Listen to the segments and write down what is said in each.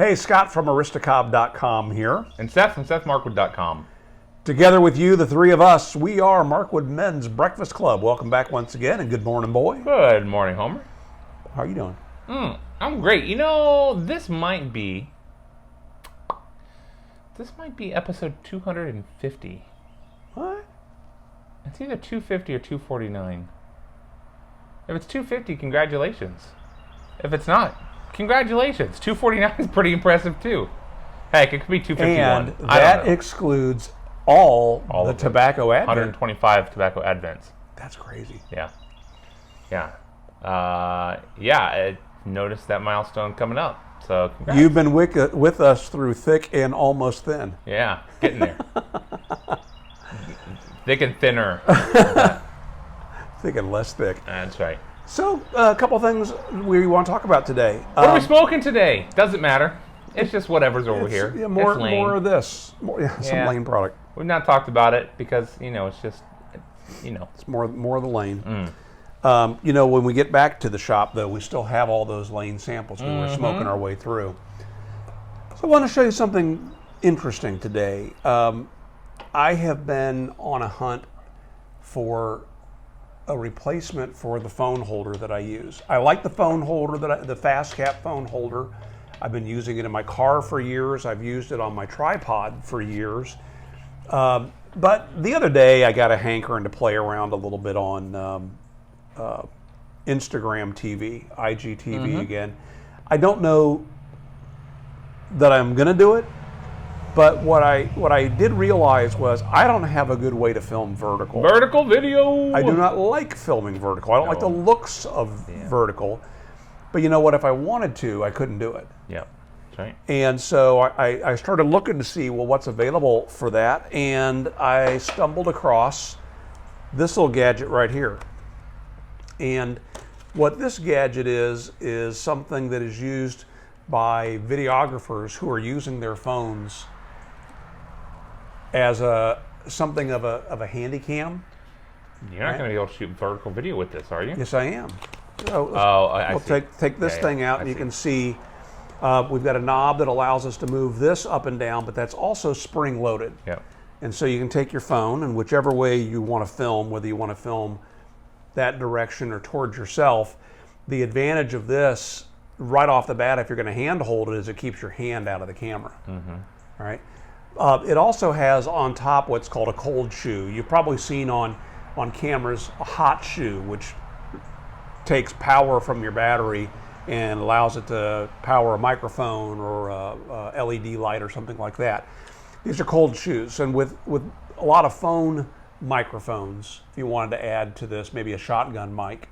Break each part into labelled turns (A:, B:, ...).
A: Hey, Scott from Aristocob.com here.
B: And Seth from SethMarkwood.com.
A: Together with you, the three of us, we are Markwood Men's Breakfast Club. Welcome back once again, and good morning, boy.
B: Good morning, Homer.
A: How are you doing?
B: I'm great. You know, this might be episode 250.
A: What?
B: It's either 250 or 249. If it's 250, congratulations. If it's not, congratulations. 249 is pretty impressive, too. Heck, it could be 251.
A: And that excludes all the tobacco advent.
B: 125 tobacco advents.
A: That's crazy.
B: Yeah. I noticed that milestone coming up. So congrats.
A: You've been with us through thick and almost thin.
B: Yeah, getting there. Thick and thinner.
A: Thick and less thick.
B: That's right.
A: So, a couple things we want to talk about today.
B: What are we smoking today? Doesn't matter. It's just whatever's over here.
A: Yeah, more of this. Some Lane product.
B: We've not talked about it because, it's just,
A: It's more of the Lane. When we get back to the shop, though, we still have all those Lane samples because we're smoking our way through. So I want to show you something interesting today. I have been on a hunt for a replacement for the phone holder that I use. I like the phone holder, the fast cap phone holder. I've been using it in my car for years. I've used it on my tripod for years. But the other day, I got a hankering to play around a little bit on Instagram TV, IGTV again. I don't know that I'm going to do it, but what I did realize was I don't have a good way to film vertical.
B: Vertical video!
A: I do not like filming vertical. I don't like the looks of vertical. But you know what? If I wanted to, I couldn't do it.
B: Yeah, that's right.
A: And so I started looking to see, what's available for that. And I stumbled across this little gadget right here. And what this gadget is something that is used by videographers who are using their phones as something of a handy cam.
B: You're not going to be able to shoot vertical video with this, are you?
A: Yes, I am. So
B: I
A: see. Take this thing out, and you can see we've got a knob that allows us to move this up and down, but that's also spring-loaded.
B: Yeah.
A: And so you can take your phone, and whichever way you want to film, whether you want to film that direction or towards yourself, the advantage of this right off the bat, if you're going to hand hold it, is it keeps your hand out of the camera. All right. It also has on top what's called a cold shoe. You've probably seen on cameras a hot shoe, which takes power from your battery and allows it to power a microphone or a LED light or something like that. These are cold shoes, and with a lot of phone microphones, if you wanted to add to this, maybe a shotgun mic,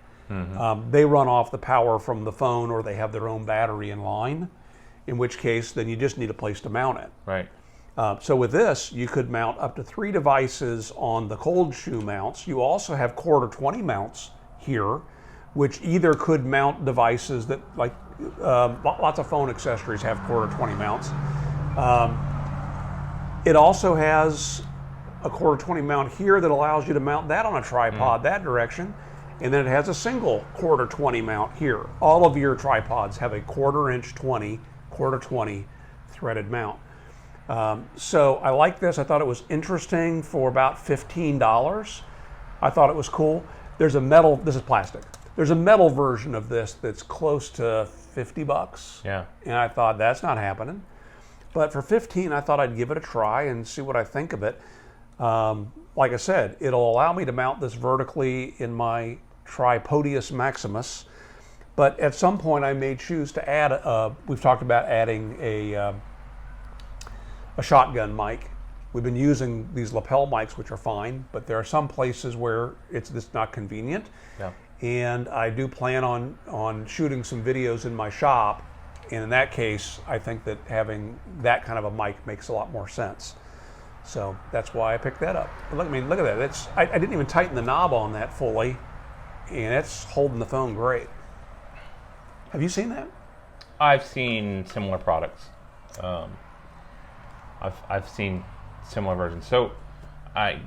A: they run off the power from the phone, or they have their own battery in line, in which case then you just need a place to mount it.
B: Right.
A: So with this, you could mount up to 3 devices on the cold shoe mounts. You also have quarter 20 mounts here, which either could mount devices that, like lots of phone accessories have quarter 20 mounts. It also has a quarter 20 mount here that allows you to mount that on a tripod that direction. And then it has a single quarter 20 mount here. All of your tripods have a quarter 20 threaded mount. So I like this. I thought it was interesting for about $15. I thought it was cool. There's a metal, this is plastic. There's a metal version of this that's close to $50.
B: Yeah.
A: And I thought, that's not happening. But for $15, I thought I'd give it a try and see what I think of it. Like I said, it'll allow me to mount this vertically in my Tripodius Maximus. But at some point, I may choose to add, we've talked about adding a shotgun mic. We've been using these lapel mics, which are fine, but there are some places where it's just not convenient.
B: Yeah.
A: And I do plan on shooting some videos in my shop. And in that case, I think that having that kind of a mic makes a lot more sense. So that's why I picked that up. But look at that. I didn't even tighten the knob on that fully, and it's holding the phone great. Have you seen that?
B: I've seen similar products. I've seen similar versions. So I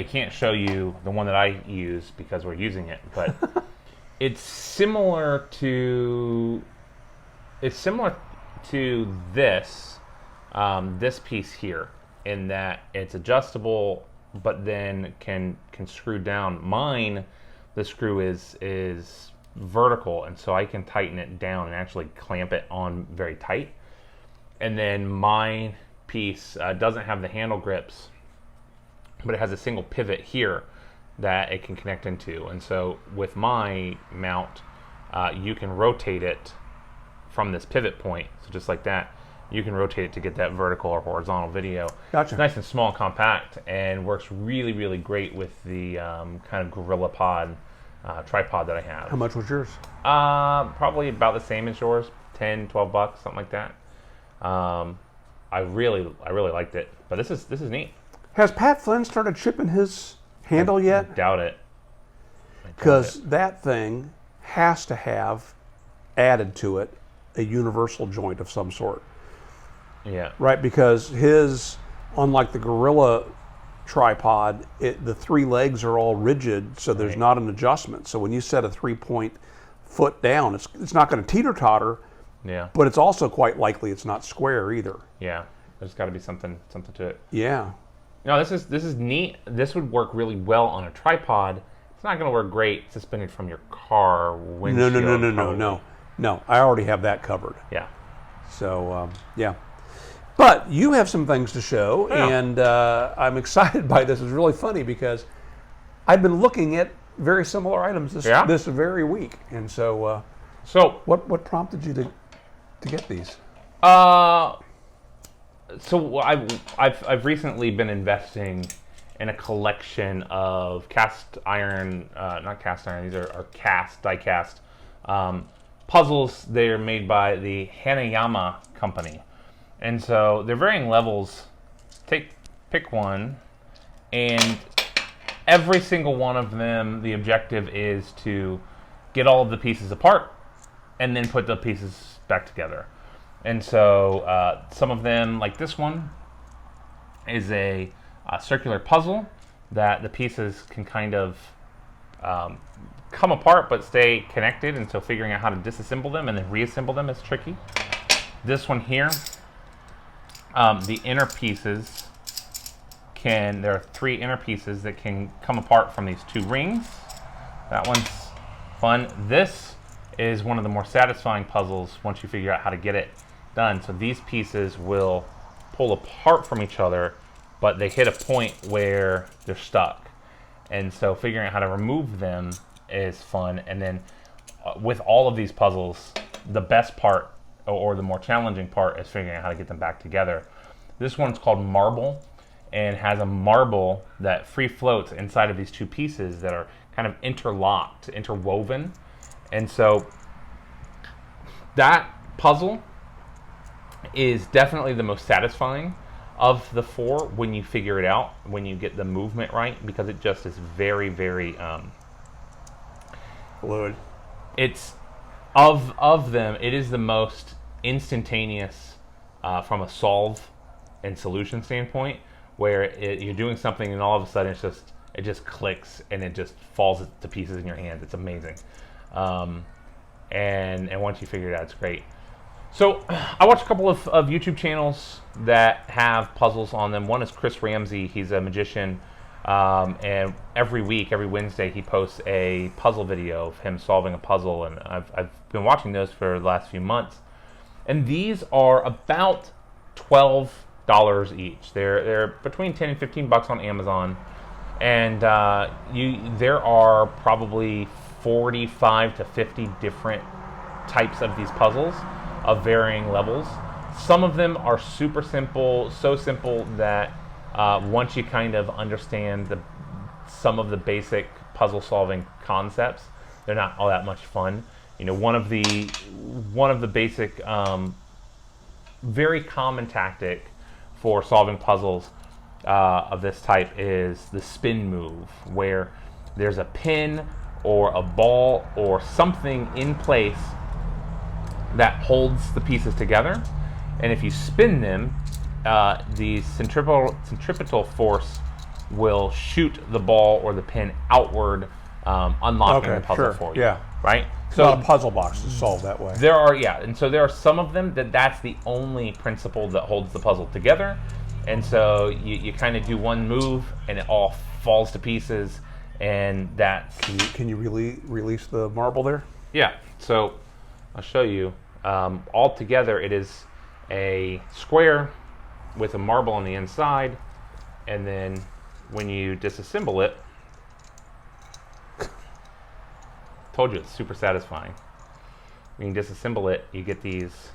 B: can't show you the one that I use because we're using it, but it's similar to this this piece here, in that it's adjustable, but then can screw down. Mine, the screw is vertical, and so I can tighten it down and actually clamp it on very tight. And then my piece doesn't have the handle grips, but it has a single pivot here that it can connect into. And so with my mount, you can rotate it from this pivot point. So just like that, you can rotate it to get that vertical or horizontal video.
A: Gotcha.
B: It's nice and small and compact, and works really, really great with the kind of Gorilla Pod tripod that I have.
A: How much was yours?
B: Probably about the same as yours, $10, $12, something like that. I really liked it, but this is neat.
A: Has Pat Flynn started shipping his handle yet?
B: Doubt it.
A: Because that thing has to have added to it a universal joint of some sort.
B: Yeah.
A: Right, because his, unlike the Gorilla tripod, the three legs are all rigid, so there's not an adjustment. So when you set a 3-point foot down, it's not going to teeter-totter,
B: Yeah.
A: but it's also quite likely it's not square either.
B: Yeah. There's got to be something to it.
A: Yeah.
B: No, this is neat. This would work really well on a tripod. It's not going to work great suspended from your car windshield.
A: No. I already have that covered.
B: Yeah.
A: So, yeah. But you have some things to show,
B: Yeah.
A: and I'm excited by this. It's really funny because I've been looking at very similar items this very week. And so,
B: So
A: what prompted you to get these?
B: So I've recently been investing in a collection of cast iron, not cast iron. These are cast diecast puzzles. They're made by the Hanayama company, and so they're varying levels. Pick one, and every single one of them, the objective is to get all of the pieces apart and then put the pieces back together. And so some of them, like this one, is a circular puzzle that the pieces can kind of come apart but stay connected, and so figuring out how to disassemble them and then reassemble them is tricky. This one here, the inner pieces there are 3 inner pieces that can come apart from these 2 rings. That one's fun. This is one of the more satisfying puzzles once you figure out how to get it done. So these pieces will pull apart from each other, but they hit a point where they're stuck. And so figuring out how to remove them is fun. And then with all of these puzzles, the best part, or the more challenging part, is figuring out how to get them back together. This one's called Marble, and has a marble that free floats inside of these 2 pieces that are kind of interlocked, interwoven. And so that puzzle is definitely the most satisfying of the 4 when you figure it out, when you get the movement right, because it just is very, very
A: Fluid.
B: It's of them, it is the most instantaneous from a solve and solution standpoint, where you're doing something and all of a sudden it just clicks and it just falls to pieces in your hands. It's amazing. And once you figure it out, it's great. So I watch a couple of YouTube channels that have puzzles on them. One is Chris Ramsey. He's a magician, and every week, every Wednesday, he posts a puzzle video of him solving a puzzle, and I've been watching those for the last few months. And these are about $12 each. They're between $10 and $15 on Amazon, and there are probably 45 to 50 different types of these puzzles of varying levels. Some of them are super simple, so simple that once you kind of understand some of the basic puzzle solving concepts, they're not all that much fun. You know, one of the basic, very common tactic for solving puzzles of this type is the spin move, where there's a pin or a ball or something in place that holds the pieces together, and if you spin them, the centripetal force will shoot the ball or the pin outward unlocking the puzzle
A: sure.
B: for you.
A: Yeah.
B: Right?
A: It's not a puzzle box to solve that way.
B: There are some of them that's the only principle that holds the puzzle together. And so you kind of do one move and it all falls to pieces, and that's...
A: Can you really release the marble there?
B: Yeah, so I'll show you. All together it is a square with a marble on the inside, and then when you disassemble it, told you it's super satisfying. When you disassemble it, you get these...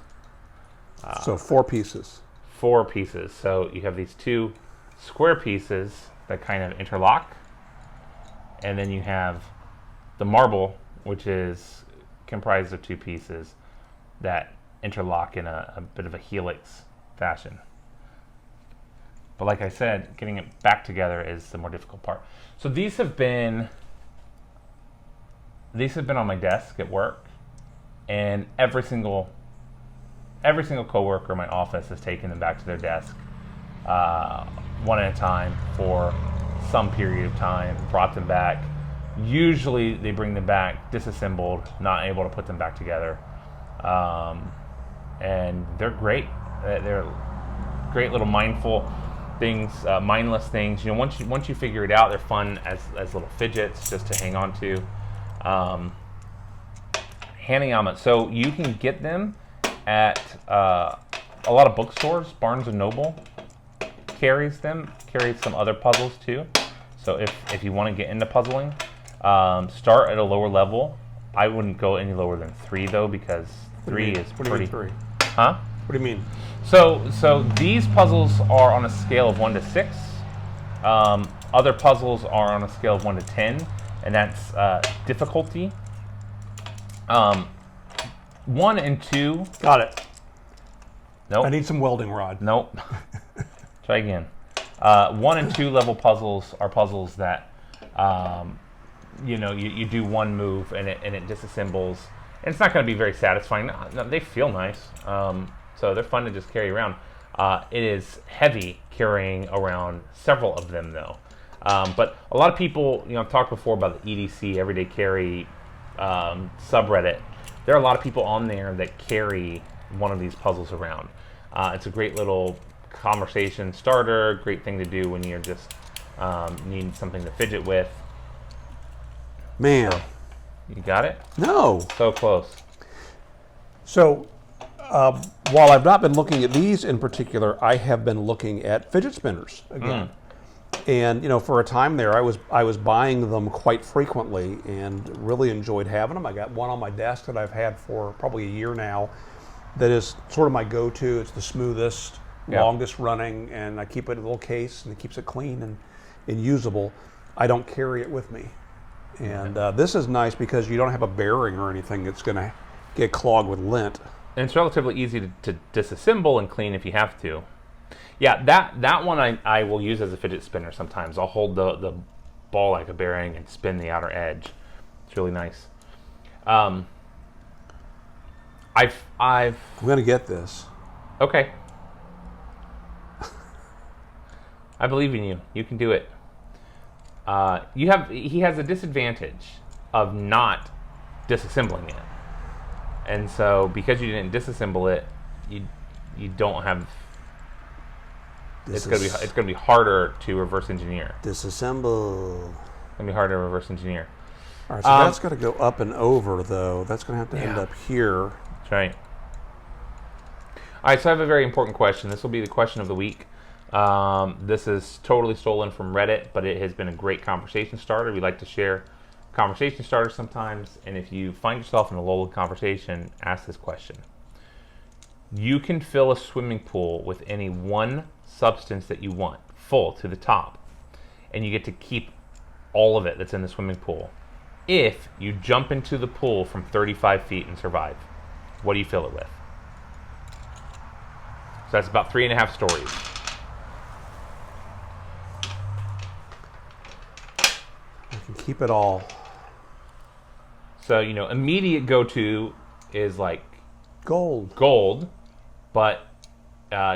A: so 4 pieces.
B: 4 pieces. So you have these 2 square pieces that kind of interlock, and then you have the marble, which is comprised of 2 pieces that interlock in a bit of a helix fashion. But like I said, getting it back together is the more difficult part. So these have been on my desk at work, and every single coworker in my office has taken them back to their desk one at a time for some period of time, brought them back. Usually they bring them back disassembled, not able to put them back together. And they're great. They're great little mindful things, mindless things. You know, once you figure it out, they're fun as little fidgets just to hang on to. Hanayama. So you can get them at a lot of bookstores. Barnes and Noble carries some other puzzles too. So if you want to get into puzzling, start at a lower level. I wouldn't go any lower than 3 though, because 3 is pretty.
A: What do you mean 3?
B: Huh?
A: What do you mean?
B: So these puzzles are on a scale of 1 to 6. Other puzzles are on a scale of 1 to 10, and that's difficulty. 1 and 2.
A: Got it.
B: Nope.
A: I need some welding rod.
B: Nope. Try again. 1 and 2 level puzzles are puzzles that you do one move and it disassembles. And it's not going to be very satisfying. No, they feel nice, so they're fun to just carry around. It is heavy carrying around several of them though. But a lot of people, I've talked before about the EDC, Everyday Carry subreddit. There are a lot of people on there that carry one of these puzzles around. It's a great little conversation starter, great thing to do when you're just needing something to fidget with.
A: Man.
B: So, you got it?
A: No.
B: So close.
A: So, while I've not been looking at these in particular, I have been looking at fidget spinners again. And for a time there, I was buying them quite frequently and really enjoyed having them. I got one on my desk that I've had for probably a year now. That is sort of my go-to. It's the smoothest, longest running, and I keep it in a little case, and it keeps it clean and usable. I don't carry it with me. And this is nice because you don't have a bearing or anything that's going to get clogged with lint.
B: And it's relatively easy to disassemble and clean if you have to. Yeah, that one I will use as a fidget spinner sometimes. I'll hold the ball like a bearing and spin the outer edge. It's really nice. I'm
A: going to get this.
B: Okay. I believe in you. You can do it. He has a disadvantage of not disassembling it, and so because you didn't disassemble it, you don't have. It's gonna be harder to reverse engineer.
A: Disassemble.
B: It's gonna be harder to reverse engineer.
A: All right, so that's got to go up and over though. That's going to have to end up here.
B: That's right. All right, so I have a very important question. This will be the question of the week. This is totally stolen from Reddit, but it has been a great conversation starter. We like to share conversation starters sometimes, and if you find yourself in a lull of conversation, ask this question. You can fill a swimming pool with any one substance that you want, full to the top, and you get to keep all of it that's in the swimming pool. If you jump into the pool from 35 feet and survive, what do you fill it with? So that's about 3.5 stories.
A: I can keep it all.
B: So, immediate go-to is like
A: gold,
B: but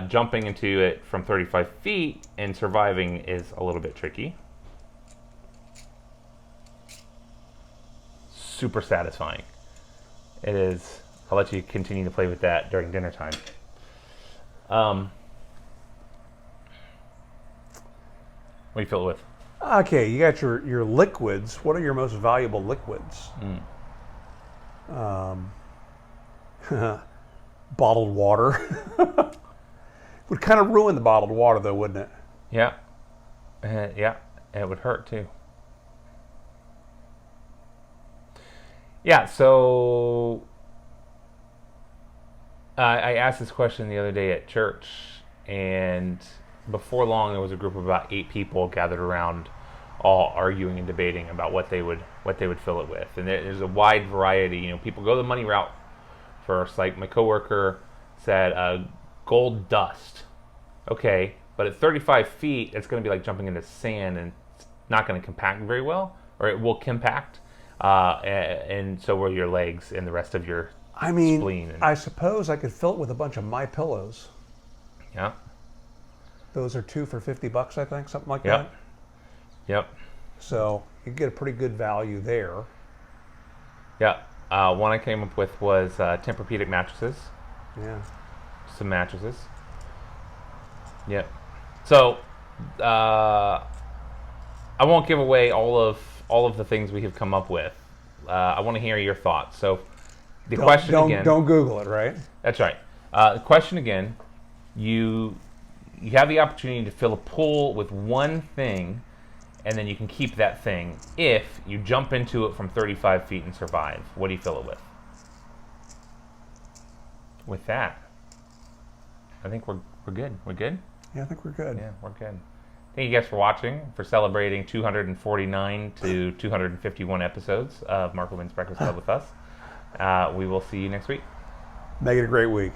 B: jumping into it from 35 feet and surviving is a little bit tricky. super satisfying. It is. I'll let you continue to play with that during dinner time. What do you fill it with?
A: Okay, you got your liquids. What are your most valuable liquids? Bottled water. Would kind of ruin the bottled water, though, wouldn't it?
B: Yeah. Yeah. And it would hurt, too. Yeah, so I asked this question the other day at church, and before long there was a group of about 8 people gathered around, all arguing and debating about what they would fill it with. And there's a wide variety. You know, people go the money route first. Like my coworker said, gold dust. Okay, but at 35 feet, it's going to be like jumping into sand, and it's not going to compact very well, or it will compact. And so will your legs and the rest of your spleen.
A: I suppose I could fill it with a bunch of My Pillows.
B: Yeah.
A: Those are 2 for $50, I think, something like that.
B: Yep.
A: So you get a pretty good value there.
B: Yeah. One I came up with was Tempur-Pedic mattresses.
A: Yeah.
B: Some mattresses. Yep. So I won't give away all of the things we have come up with. I want to hear your thoughts. So the question again.
A: Don't Google it, right?
B: That's right. The question again. You have the opportunity to fill a pool with one thing, and then you can keep that thing if you jump into it from 35 feet and survive. What do you fill it with? With that, I think we're good. We're good?
A: Yeah, I think we're good.
B: Yeah, we're good. Thank you guys for watching, for celebrating 249 to 251 episodes of Mark Levin Breakfast Club with us. We will see you next week.
A: Make it a great week.